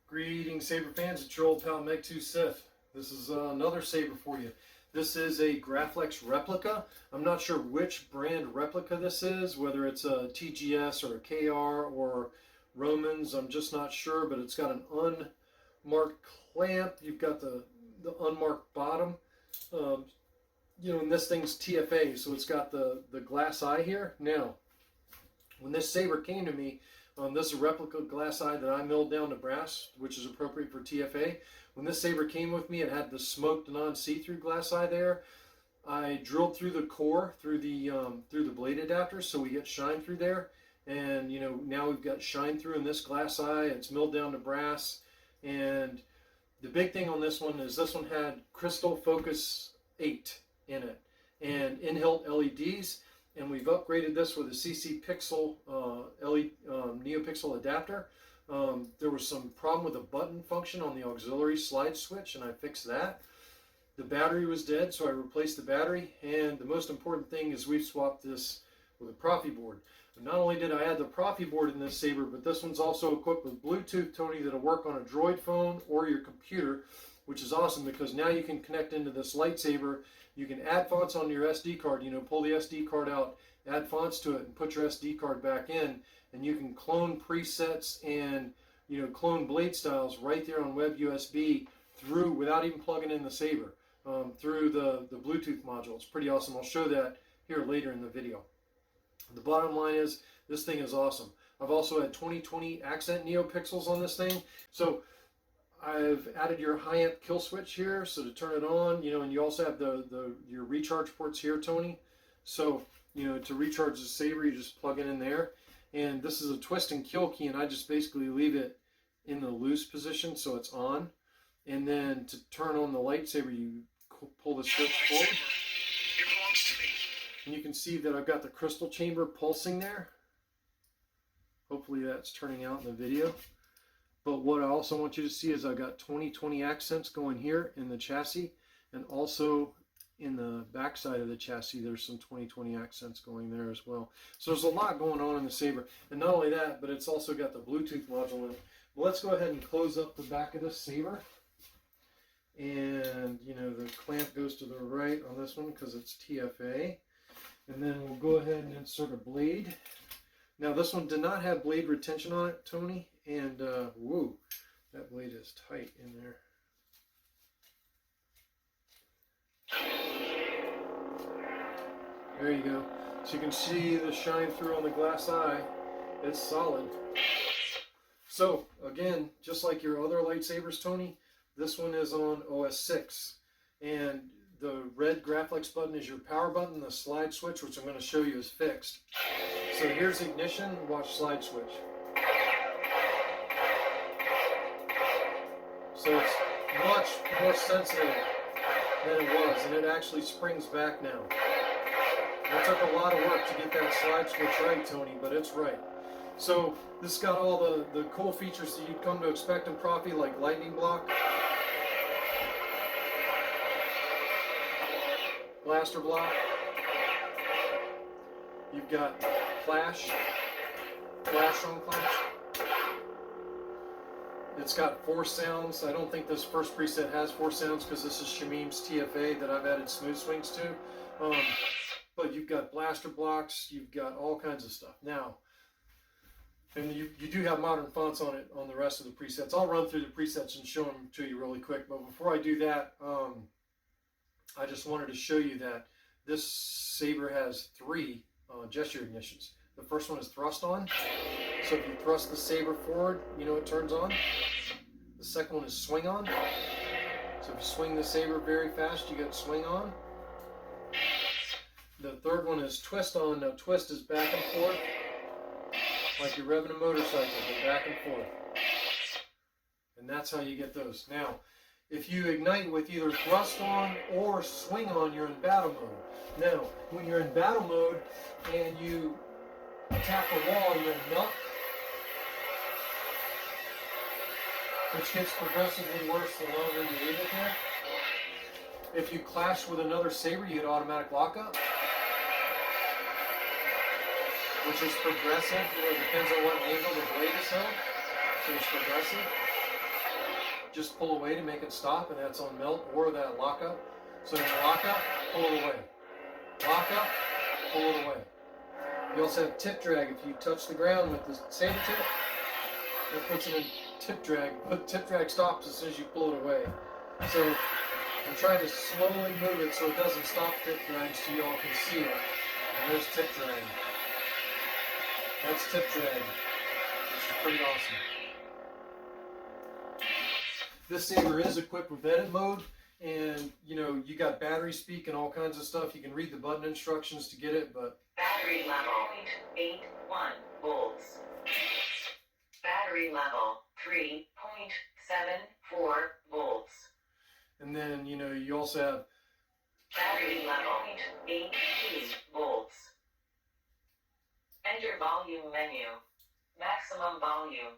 Greetings, saber fans. It's your old pal Megtooth Sith. This is another saber for you. This is a Graflex replica. I'm not sure which brand replica this is, whether it's a TGS or a KR or Romans. I'm just not sure, but it's got an unmarked clamp. You've got the unmarked bottom. And this thing's TFA, so it's got the glass eye here. Now, when this saber came to me, this is a replica glass eye that I milled down to brass, which is appropriate for TFA. When this saber came with me, it had the smoked non-see-through glass eye there. I drilled through the core, through the blade adapter, so we get shine through there. And now we've got shine through in this glass eye. It's milled down to brass. And the big thing on this one is this one had Crystal Focus 8 in it and in-hilt LEDs. And we've upgraded this with a CCSabers Neopixel adapter. There was some problem with the button function on the auxiliary slide switch, and I fixed that. The battery was dead, so I replaced the battery. And the most important thing is we've swapped this with a Proffieboard. Not only did I add the Proffieboard in this saber, but this one's also equipped with Bluetooth, Tony, that'll work on a Droid phone or your computer, which is awesome because now you can connect into this lightsaber. You can add fonts on your SD card, pull the SD card out, add fonts to it, and put your SD card back in, and you can clone presets and clone blade styles right there on web USB through without even plugging in the saber through the Bluetooth module. It's pretty awesome. I'll show that here later in the video. The bottom line is this thing is awesome. I've also had 2020 accent Neopixels on this thing, so I've added your high amp kill switch here, so to turn it on, and you also have your recharge ports here, Tony. So, to recharge the saber, you just plug it in there. And this is a twist and kill key, and I just basically leave it in the loose position so it's on. And then to turn on the lightsaber, you pull the switch forward. It belongs to me. And you can see that I've got the crystal chamber pulsing there. Hopefully that's turning out in the video. But what I also want you to see is I've got 2020 accents going here in the chassis, and also in the back side of the chassis there's some 2020 accents going there as well. So there's a lot going on in the saber, and not only that, but it's also got the Bluetooth module in it. Well, let's go ahead and close up the back of the saber, and the clamp goes to the right on this one because it's TFA, and then we'll go ahead and insert a blade. Now this one did not have blade retention on it, Tony, and whoa, that blade is tight in there. There you go. So you can see the shine through on the glass eye. It's solid. So again, just like your other lightsabers, Tony, this one is on OS 6, and the red Graflex button is your power button. The slide switch, which I'm going to show you, is fixed. So here's ignition, watch slide switch. So it's much more sensitive than it was, and it actually springs back now. It took a lot of work to get that slide switch right, Tony, but it's right. So this got all the cool features that you'd come to expect in Proffie, like lightning block, blaster block. You've got flash on clash. It's got 4 sounds. I don't think this first preset has 4 sounds because this is Shamim's TFA that I've added smoothswings to. But you've got blaster blocks, you've got all kinds of stuff. Now, and you do have modern fonts on it on the rest of the presets. I'll run through the presets and show them to you really quick. But before I do that, I just wanted to show you that this saber has 3 gesture ignitions. The first one is thrust on. So if you thrust the saber forward, it turns on. The second one is swing on. So if you swing the saber very fast, you get swing on. The third one is twist on. Now twist is back and forth, like you're revving a motorcycle, but back and forth. And that's how you get those. Now, if you ignite with either thrust on or swing on, you're in battle mode. Now, when you're in battle mode and you attack the wall, you're in melt, which gets progressively worse the longer you leave it there. If you clash with another saber, you get automatic lockup, which is progressive. It depends on what angle the blade is held, so it's progressive. just pull away to make it stop, and that's on melt or that lockup. So you lock up, pull it away. Lock up, pull it away. You also have tip drag. If you touch the ground with the saber tip, it puts it in tip drag. But tip drag stops as soon as you pull it away. So I'm trying to slowly move it so it doesn't stop tip drag so you all can see it. And there's tip drag. That's tip drag, which is pretty awesome. This saber is equipped with edit mode, and you know, you got battery speak and all kinds of stuff. You can read the button instructions to get it, but battery level 0.81 volts. Battery level 3.74 volts. and then you know, you also have Battery level 0.82 volts. Enter volume menu. Maximum volume.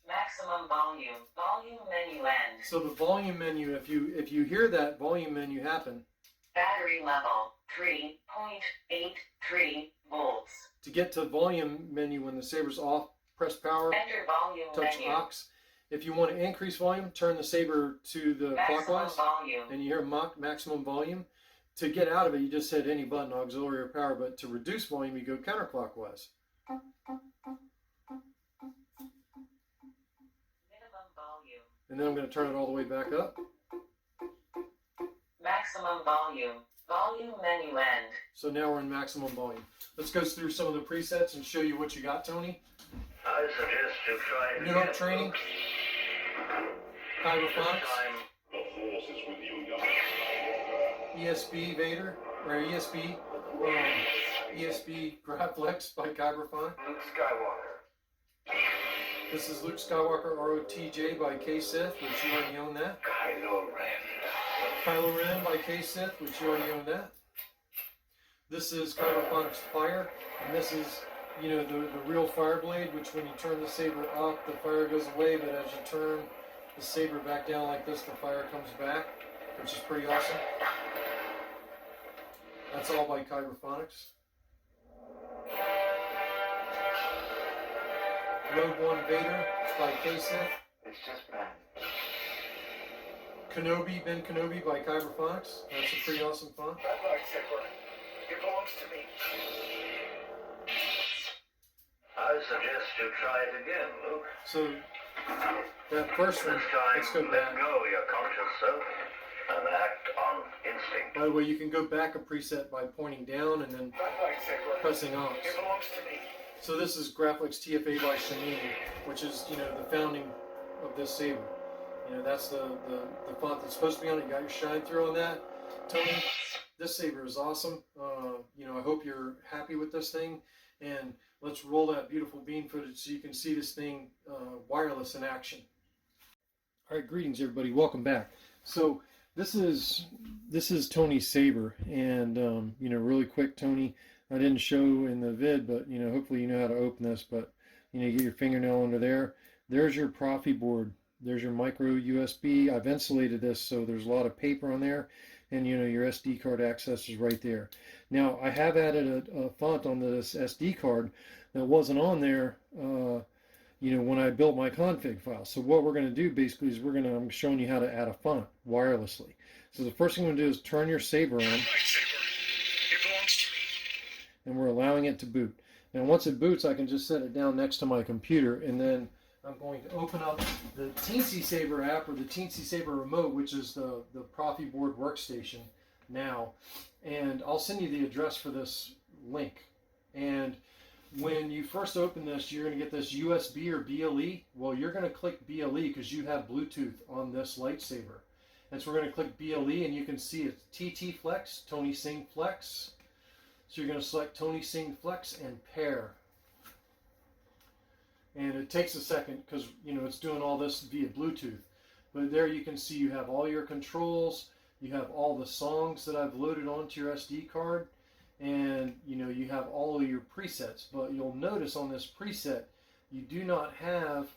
Maximum volume. Volume menu end. so the volume menu. If you hear that volume menu happen, Battery level 3.83 volts. to get to volume menu when the saber's off, press power, Enter volume touch menu. aux. If you want to increase volume, turn the saber to the Maximum clockwise, volume. and you hear maximum volume. To get out of it, you just hit any button, auxiliary or power, but to reduce volume, you go counterclockwise. Minimum volume. And then I'm going to turn it all the way back up. Maximum volume. Volume menu end. So now we're in maximum volume. Let's go through some of the presets and show you what you got, Tony. I suggest you try it New again, Hope training, Luke. Kyber This Fox, time, The Force is with you, young Skywalker. ESB Vader, or ESB Graflex by Kyber Fox. Luke Skywalker. This is Luke Skywalker ROTJ by K-Sith, which you already own that. Kylo Ren. Kylo Ren by K-Sith, which you already own that. This is Kyber Fox Fire, and this is, you know, the real fire blade, which when you turn the saber up, the fire goes away, but as you turn the saber back down like this, the fire comes back, which is pretty awesome. That's all by Kyber Phonics. Rogue One Vader by K-Sith. It's just bad. Kenobi, Ben Kenobi by Kyber Phonics. That's a pretty awesome font. That lightsaber, it belongs to me. I suggest you try it again, Luke. So, that first one, This time, let's go let back. go your conscious self and act on instinct. By the way, you can go back a preset by pointing down and then That lightsaber, pressing aux. it belongs to me. So this is Graflex TFA by Shani, which is, you know, the founding of this saber. You know, that's the font that's supposed to be on it. You got your shine through on that. Tony, this saber is awesome. You know, I hope you're happy with this thing. And let's roll that beautiful beam footage so you can see this thing wireless in action. All right, greetings everybody. Welcome back. So this is Tony's saber, and you know, really quick, Tony. I didn't show in the vid, but you know, hopefully you know how to open this. But you know, you get your fingernail under there. There's your Proffieboard. There's your micro USB. I've insulated this, so there's a lot of paper on there, and you know, your SD card access is right there. Now I have added a font on this SD card that wasn't on there. You know, when I built my config file. So what we're going to do basically is I'm showing you how to add a font wirelessly. So the first thing I'm going to do is turn your saber on, That lightsaber, it belongs to me. and we're allowing it to boot. Now once it boots, I can just set it down next to my computer, and then I'm going to open up the CCSabers app, or the CCSabers remote, which is the Proffieboard workstation now, and I'll send you the address for this link. And when you first open this, you're going to get this USB or BLE. Well, you're going to click BLE because you have Bluetooth on this lightsaber. And so we're going to click BLE, and you can see it's TT Flex, Tony Sing Flex. So you're going to select Tony Sing Flex and pair. And it takes a second because, you know, it's doing all this via Bluetooth. But there you can see you have all your controls. You have all the songs that I've loaded onto your SD card. And you know, you have all of your presets, but you'll notice on this preset you do not have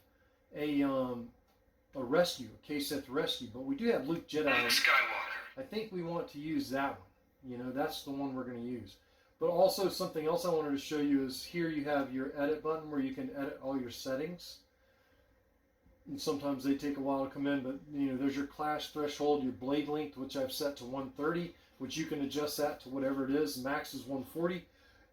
a rescue, a K-Sith rescue, but we do have Luke Jedi. Luke Skywalker. I think we want to use that one. You know, that's the one we're going to use. But also something else I wanted to show you is here you have your edit button where you can edit all your settings. And sometimes they take a while to come in, but there's your clash threshold, your blade length, which I've set to 130, which you can adjust that to whatever it is. Max is 140.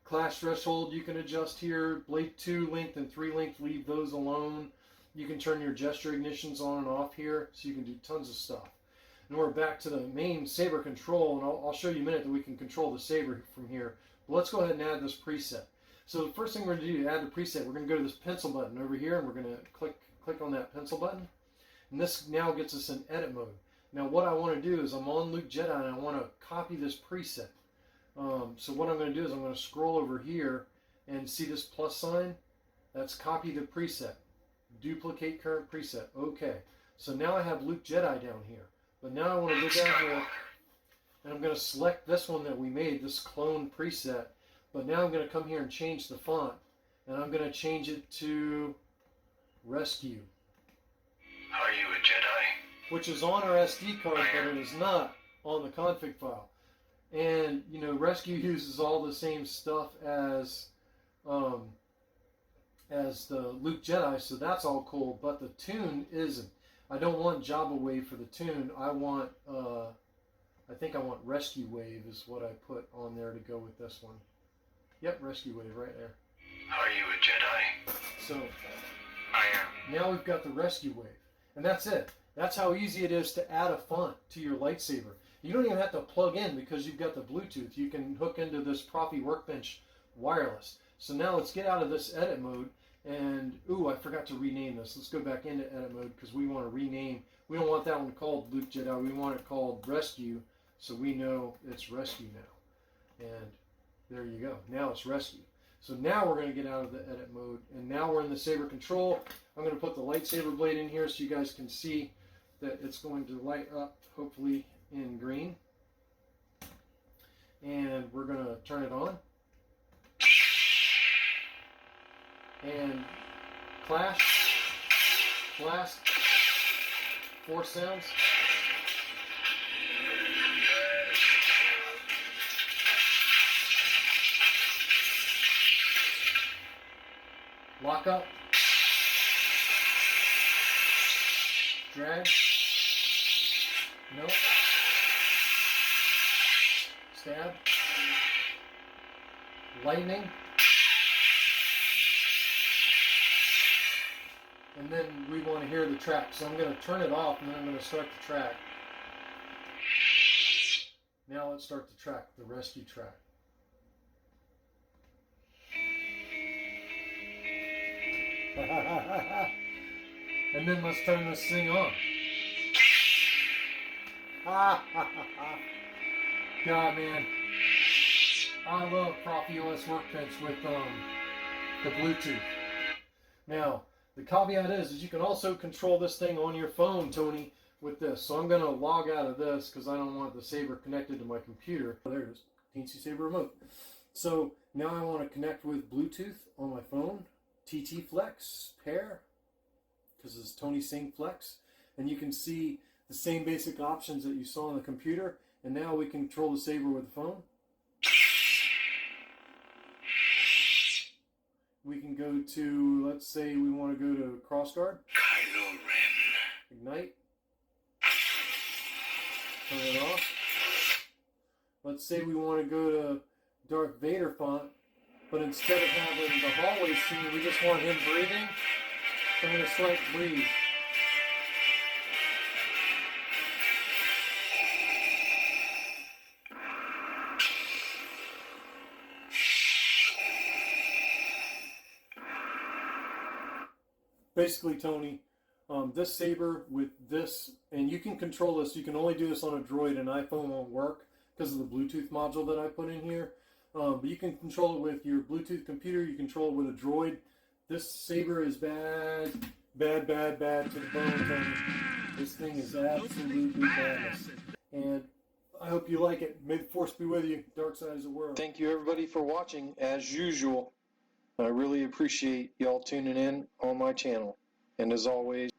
Clash threshold you can adjust here. Blade 2 length and 3 length, leave those alone. You can turn your gesture ignitions on and off here, so you can do tons of stuff. And we're back to the main saber control, and I'll show you in a minute that we can control the saber from here. But let's go ahead and add this preset. So the first thing we're going to do to add the preset, we're going to go to this pencil button over here, and we're going to click on that pencil button. And this now gets us in edit mode. Now what I want to do is I'm on Luke Jedi, and I want to copy this preset. So what I'm going to do is I'm going to scroll over here and see this plus sign. That's copy the preset. Duplicate current preset. Okay. So now I have Luke Jedi down here. But now I want to go down here and I'm going to select this one that we made, this clone preset. But now I'm going to come here and change the font. And I'm going to change it to Rescue. Are you a Jedi? Which is on our SD card, but it is not on the config file. And, Rescue uses all the same stuff as the Luke Jedi, so that's all cool, but the tune isn't. I don't want Jabba Wave for the tune. I want, I think I want Rescue Wave is what I put on there to go with this one. Yep, Rescue Wave right there. Are you a Jedi? So, I am. now we've got the Rescue Wave. And that's it. That's how easy it is to add a font to your lightsaber. You don't even have to plug in because you've got the Bluetooth. You can hook into this Proffie workbench wireless. So now let's get out of this edit mode. And, ooh, I forgot to rename this. Let's go back into edit mode because we want to rename. We don't want that one called Luke Jedi. We want it called Rescue, so we know it's Rescue now. And there you go. Now it's Rescue. So now we're going to get out of the edit mode. And now we're in the saber control. I'm going to put the lightsaber blade in here so you guys can see that it's going to light up, hopefully, in green. And we're going to turn it on. And clash, blast, force sounds. Lock up. Drag. Nope. Stab. Lightning. And then we want to hear the track. So I'm going to turn it off and then I'm going to start the track. Now let's start the track, the rescue track. And then let's turn this thing on. God, man. I love Proffie OS Workbench with the Bluetooth. Now, the caveat is you can also control this thing on your phone, Tony, with this. So I'm going to log out of this because I don't want the Saber connected to my computer. There it is, Teensy Saber remote. So now I want to connect with Bluetooth on my phone. TT Flex, pair, because it's Tony Tseng Flex. And you can see the same basic options that you saw on the computer. And now we can control the Saber with the phone. We can go to, let's say we want to go to crossguard. Kylo Ren. Ignite. Turn it off. Let's say we want to go to Darth Vader font, but instead of having the hallway scene, we just want him breathing. So I'm going to select breathe. Basically, Tony, this Saber with this, and you can control this, you can only do this on a Droid, and iPhone won't work because of the Bluetooth module that I put in here. But you can control it with your Bluetooth computer, you control it with a Droid. This Saber is bad, bad, bad, bad to the bone, Tony. This thing is absolutely madness. And I hope you like it. May the Force be with you. Dark side of the world. Thank you, everybody, for watching, as usual. I really appreciate y'all tuning in on my channel. And as always,